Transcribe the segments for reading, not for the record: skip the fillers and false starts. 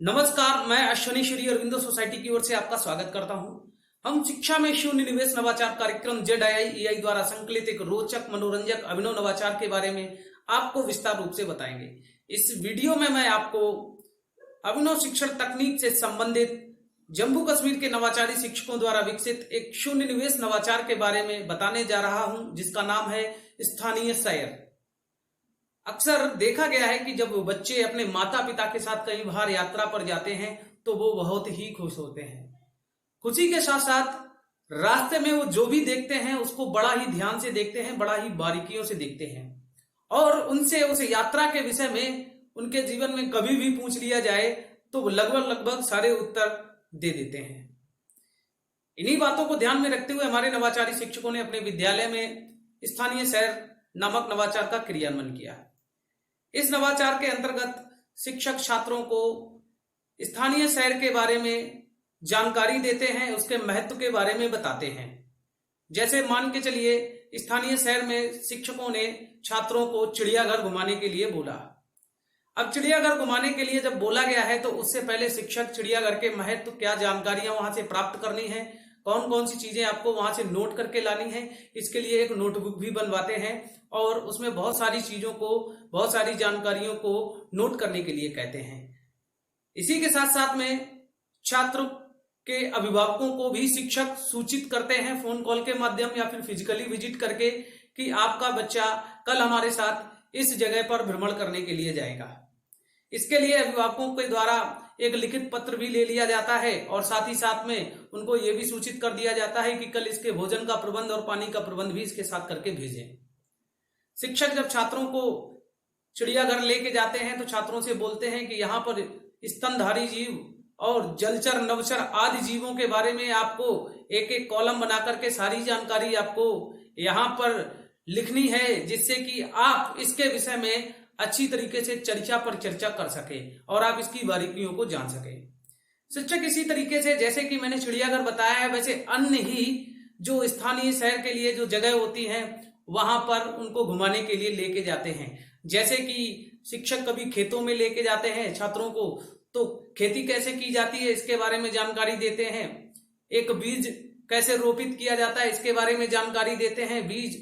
नमस्कार, मैं अश्विनी श्री अरविंदो सोसाइटी की ओर से आपका स्वागत करता हूं। हम शिक्षा में शून्य निवेश नवाचार कार्यक्रम ZIEI द्वारा संकलित एक रोचक, मनोरंजक, अभिनव नवाचार के बारे में आपको विस्तार रूप से बताएंगे। इस वीडियो में मैं आपको अभिनव शिक्षण तकनीक से संबंधित जम्मू कश्मीर के नवाचारी शिक्षकों द्वारा विकसित एक शून्य निवेश नवाचार के बारे में बताने जा रहा हूं, जिसका नाम है स्थानीय सैर। अक्सर देखा गया है कि जब बच्चे अपने माता पिता के साथ कई बार यात्रा पर जाते हैं तो वो बहुत ही खुश होते हैं। खुशी के साथ साथ रास्ते में वो जो भी देखते हैं उसको बड़ा ही ध्यान से देखते हैं, बड़ा ही बारीकियों से देखते हैं और उनसे उस यात्रा के विषय में उनके जीवन में कभी भी पूछ लिया जाए तो वो लगभग सारे उत्तर दे देते हैं। इन्हीं बातों को ध्यान में रखते हुए हमारे नवाचारी शिक्षकों ने अपने विद्यालय में स्थानीय सैर नामक नवाचार का क्रियान्वयन किया। इस नवाचार के अंतर्गत शिक्षक छात्रों को स्थानीय सैर के बारे में जानकारी देते हैं, उसके महत्व के बारे में बताते हैं। जैसे मान के चलिए, स्थानीय सैर में शिक्षकों ने छात्रों को चिड़ियाघर घुमाने के लिए बोला। अब चिड़ियाघर घुमाने के लिए जब बोला गया है तो उससे पहले शिक्षक चिड़ियाघर के महत्व, क्या जानकारियां वहां से प्राप्त करनी है, कौन कौन सी चीजें आपको वहां से नोट करके लानी है, इसके लिए एक नोटबुक भी बनवाते हैं और उसमें बहुत सारी चीजों को, बहुत सारी जानकारियों को नोट करने के लिए कहते हैं। इसी के साथ साथ में छात्र के अभिभावकों को भी शिक्षक सूचित करते हैं फोन कॉल के माध्यम या फिर फिजिकली विजिट करके कि आपका बच्चा कल हमारे साथ इस जगह पर भ्रमण करने के लिए जाएगा। इसके लिए अभिभावकों के द्वारा एक लिखित पत्र भी ले लिया जाता है और साथ ही साथ में उनको यह भी सूचित कर दिया जाता है कि कल इसके भोजन का प्रबंध और पानी का प्रबंध भी इसके साथ करके भेजें। शिक्षक जब छात्रों को चिड़ियाघर लेके जाते हैं तो छात्रों से बोलते हैं कि यहाँ पर स्तनधारी जीव और जलचर, नभचर आदि जीवों के बारे में आपको एक एक कॉलम बना करके सारी जानकारी आपको यहाँ पर लिखनी है, जिससे कि आप इसके विषय में अच्छी तरीके से चर्चा पर चर्चा कर सके और आप इसकी बारीकियों को जान सके। शिक्षक इसी तरीके से, जैसे कि मैंने चिड़ियाघर बताया है, वैसे अन्य ही जो स्थानीय शहर के लिए जो जगह होती हैं वहां पर उनको घुमाने के लिए लेके जाते हैं। जैसे कि शिक्षक कभी खेतों में लेके जाते हैं छात्रों को, तो खेती कैसे की जाती है इसके बारे में जानकारी देते हैं। एक बीज कैसे रोपित किया जाता है इसके बारे में जानकारी देते हैं। बीज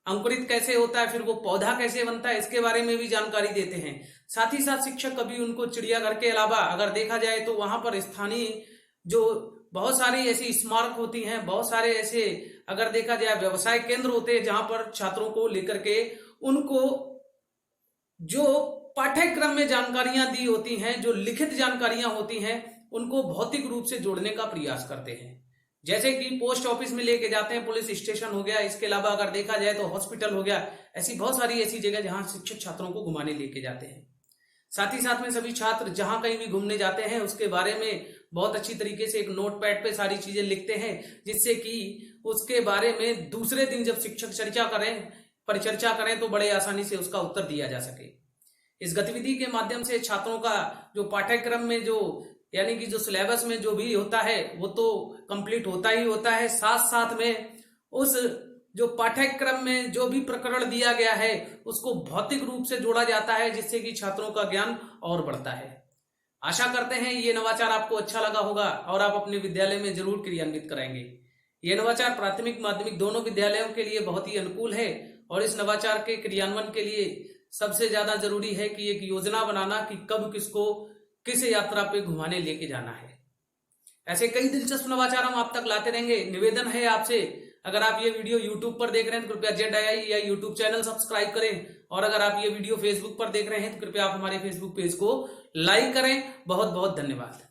अंकुरित कैसे होता है, फिर वो पौधा कैसे बनता है, इसके बारे में भी जानकारी देते हैं। साथ ही साथ शिक्षक कभी उनको चिड़ियाघर के अलावा अगर देखा जाए तो वहां पर स्थानीय जो बहुत सारी ऐसी स्मारक होती हैं, बहुत सारे ऐसे अगर देखा जाए व्यवसाय केंद्र होते हैं जहां पर छात्रों को लेकर के उनको जो पाठ्यक्रम में जानकारियां दी होती हैं, जो लिखित जानकारियां होती हैं, उनको भौतिक रूप से जोड़ने का प्रयास करते हैं। जैसे कि पोस्ट ऑफिस में लेके जाते हैं, पुलिस स्टेशन हो गया, इसके अलावा अगर देखा जाए तो हॉस्पिटल हो गया। ऐसी बहुत सारी ऐसी जगह जहां शिक्षक छात्रों को घुमाने लेके जाते हैं। साथ ही साथ में सभी छात्र जहां कहीं भी घूमने जाते हैं उसके बारे में बहुत अच्छी तरीके से एक नोटपैड पे सारी चीजें लिखते हैं, जिससे कि उसके बारे में दूसरे दिन जब शिक्षक परिचर्चा करें तो बड़े आसानी से उसका उत्तर दिया जा सके। इस गतिविधि के माध्यम से छात्रों का जो पाठ्यक्रम में जो यानी कि जो सिलेबस में जो भी होता है वो तो कंप्लीट होता ही होता है, साथ साथ में उस जो पाठ्यक्रम में जो भी प्रकरण दिया गया है उसको भौतिक रूप से जोड़ा जाता है, जिससे कि छात्रों का ज्ञान और बढ़ता है। आशा करते हैं ये नवाचार आपको अच्छा लगा होगा और आप अपने विद्यालय में जरूर क्रियान्वित कराएंगे। ये नवाचार प्राथमिक माध्यमिक दोनों विद्यालयों के लिए बहुत ही अनुकूल है और इस नवाचार के क्रियान्वयन के लिए सबसे ज्यादा जरूरी है कि एक योजना बनाना कि कब किसको किस यात्रा पे घुमाने लेके जाना है। ऐसे कई दिलचस्प नवाचार हम आप तक लाते रहेंगे। निवेदन है आपसे, अगर आप ये वीडियो YouTube पर देख रहे हैं तो कृपया ZIEI YouTube चैनल सब्सक्राइब करें और अगर आप ये वीडियो Facebook पर देख रहे हैं तो कृपया आप हमारे Facebook पेज को लाइक करें। बहुत बहुत धन्यवाद।